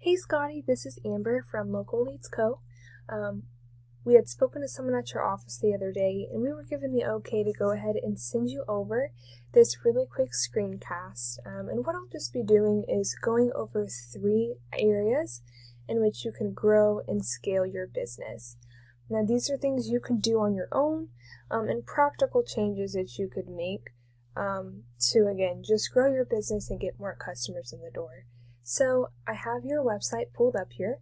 Hey Scotty, this is Amber from Local Leads Co. We had spoken to someone at your office the other day, and we were given the okay to go ahead and send you over this really quick screencast. And what I'll just be doing is going over 3 areas in which you can grow and scale your business. Now, these are things you can do on your own, and practical changes that you could make to, again, just grow your business and get more customers in the door. So I have your website pulled up here,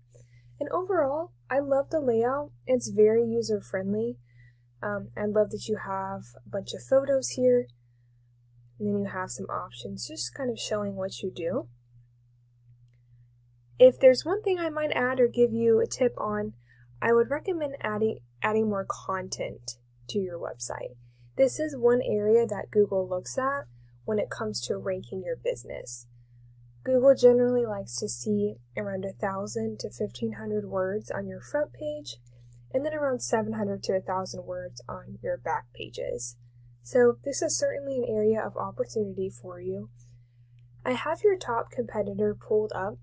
and overall, I love the layout. It's very user-friendly. I love that you have a bunch of photos here, and then you have some options just kind of showing what you do. If there's one thing I might add or give you a tip on, I would recommend adding more content to your website. This is one area that Google looks at when it comes to ranking your business. Google generally likes to see around 1,000 to 1,500 words on your front page, and then around 700 to 1,000 words on your back pages. So this is certainly an area of opportunity for you. I have your top competitor pulled up.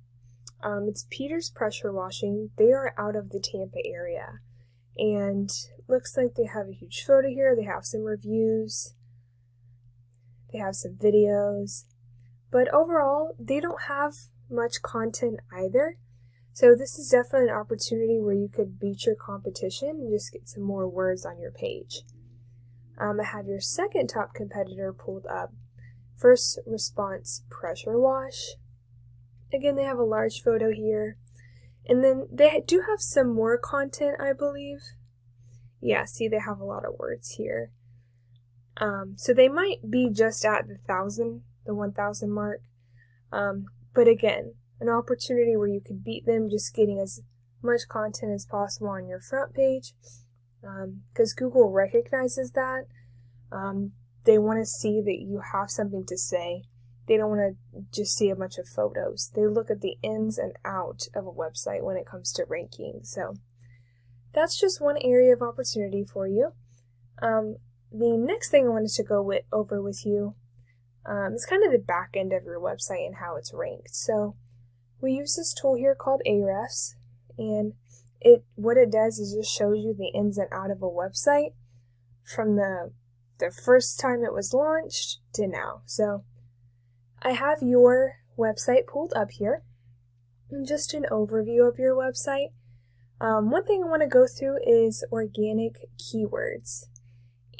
It's Peter's Pressure Washing. They are out of the Tampa area, and looks like they have a huge photo here. They have some reviews. They have some videos. But overall, they don't have much content either. So this is definitely an opportunity where you could beat your competition and just get some more words on your page. I have your second top competitor pulled up. First Response Pressure Wash. Again, they have a large photo here. And then they do have some more content, I believe. Yeah, see, they have a lot of words here. So they might be just at the 1,000 mark. But again, an opportunity where you could beat them just getting as much content as possible on your front page, because Google recognizes that. They want to see that you have something to say. They don't want to just see a bunch of photos. They look at the ins and out of a website when it comes to ranking. So that's just one area of opportunity for you. The next thing I wanted to go over with you it's kind of the back end of your website and how it's ranked. So we use this tool here called Ahrefs, and what it does is just shows you the ins and out of a website from the first time it was launched to now. So I have your website pulled up here, and just an overview of your website. One thing I want to go through is organic keywords.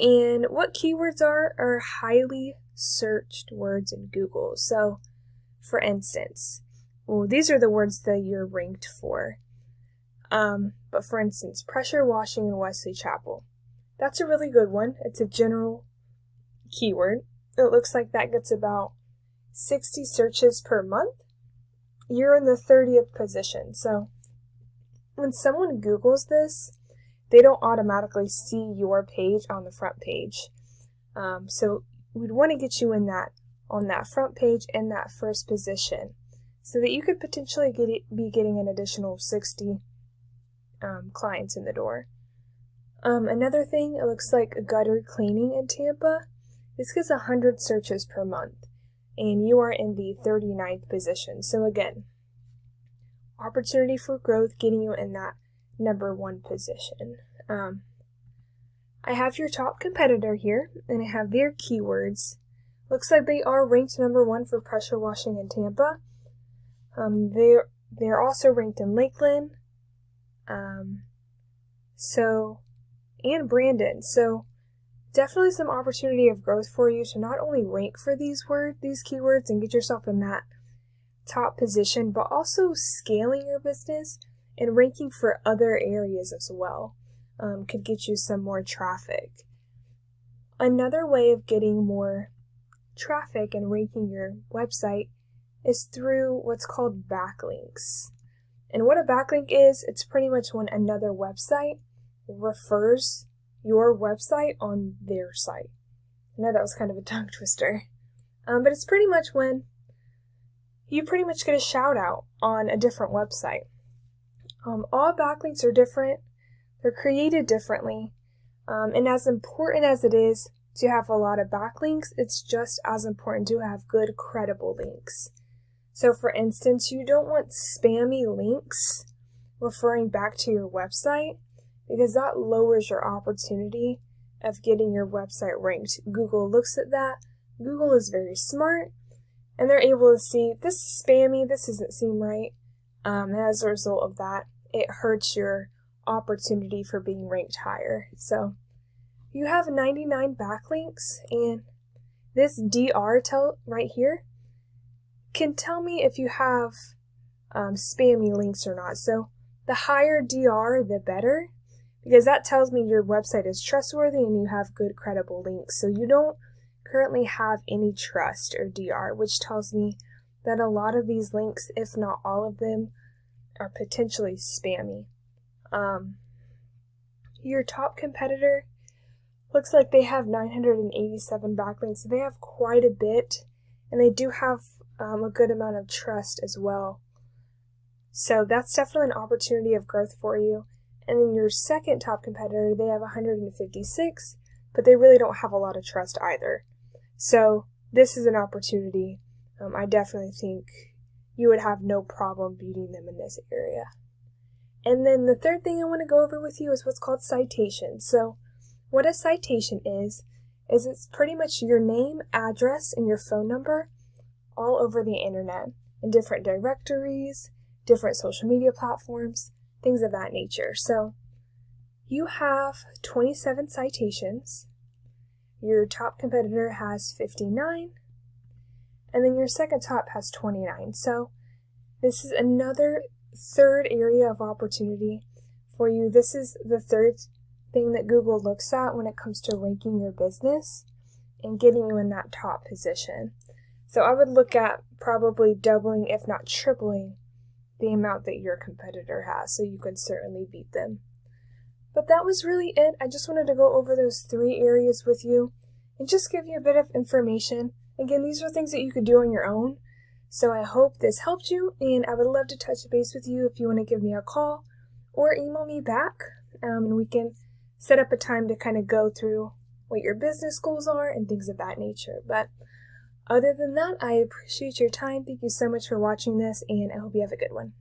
And what keywords are highly searched words in Google. So, for instance, these are the words that you're ranked for. But for instance, pressure washing in Wesley Chapel. That's a really good one. It's a general keyword. It looks like that gets about 60 searches per month. You're in the 30th position. So, when someone Googles this, they don't automatically see your page on the front page. So we'd want to get you on that front page in that first position, so that you could potentially be getting an additional 60 clients in the door. Another thing, it looks like gutter cleaning in Tampa. This gets 100 searches per month, and you are in the 39th position. So again, opportunity for growth, getting you in that number 1 position. I have your top competitor here, and I have their keywords. Looks like they are ranked number 1 for pressure washing in Tampa. They're also ranked in Lakeland, and Brandon. So definitely some opportunity of growth for you to not only rank for these keywords and get yourself in that top position, but also scaling your business and ranking for other areas as well. Could get you some more traffic. Another way of getting more traffic and ranking your website is through what's called backlinks. And what a backlink is, it's pretty much when another website refers your website on their site. I know that was kind of a tongue twister. But it's pretty much when you pretty much get a shout out on a different website. All backlinks are different. They're created differently, and as important as it is to have a lot of backlinks, it's just as important to have good, credible links. So for instance, you don't want spammy links referring back to your website because that lowers your opportunity of getting your website ranked. Google looks at that. Google is very smart and they're able to see this is spammy, this doesn't seem right. And as a result of that, it hurts your opportunity for being ranked higher. So you have 99 backlinks, and this DR right here can tell me if you have spammy links or not. So the higher DR, the better, because that tells me your website is trustworthy and you have good credible links. So you don't currently have any trust or DR, which tells me that a lot of these links, if not all of them, are potentially spammy. Your top competitor looks like they have 987 backlinks. So they have quite a bit, and they do have a good amount of trust as well. So that's definitely an opportunity of growth for you. And then your second top competitor, they have 156, but they really don't have a lot of trust either. So this is an opportunity. I definitely think you would have no problem beating them in this area. And then the third thing I want to go over with you is what's called citations. So what a citation is it's pretty much your name, address, and your phone number all over the internet in different directories, different social media platforms, things of that nature. So you have 27 citations. Your top competitor has 59. And then your second top has 29. So this is another third area of opportunity for you. This is the third thing that Google looks at when it comes to ranking your business and getting you in that top position. So I would look at probably doubling, if not tripling, the amount that your competitor has, so you can certainly beat them. But that was really it. I just wanted to go over those 3 areas with you and just give you a bit of information. Again, these are things that you could do on your own. So I hope this helped you, and I would love to touch base with you if you want to give me a call or email me back, and we can set up a time to kind of go through what your business goals are and things of that nature. But other than that, I appreciate your time. Thank you so much for watching this, and I hope you have a good one.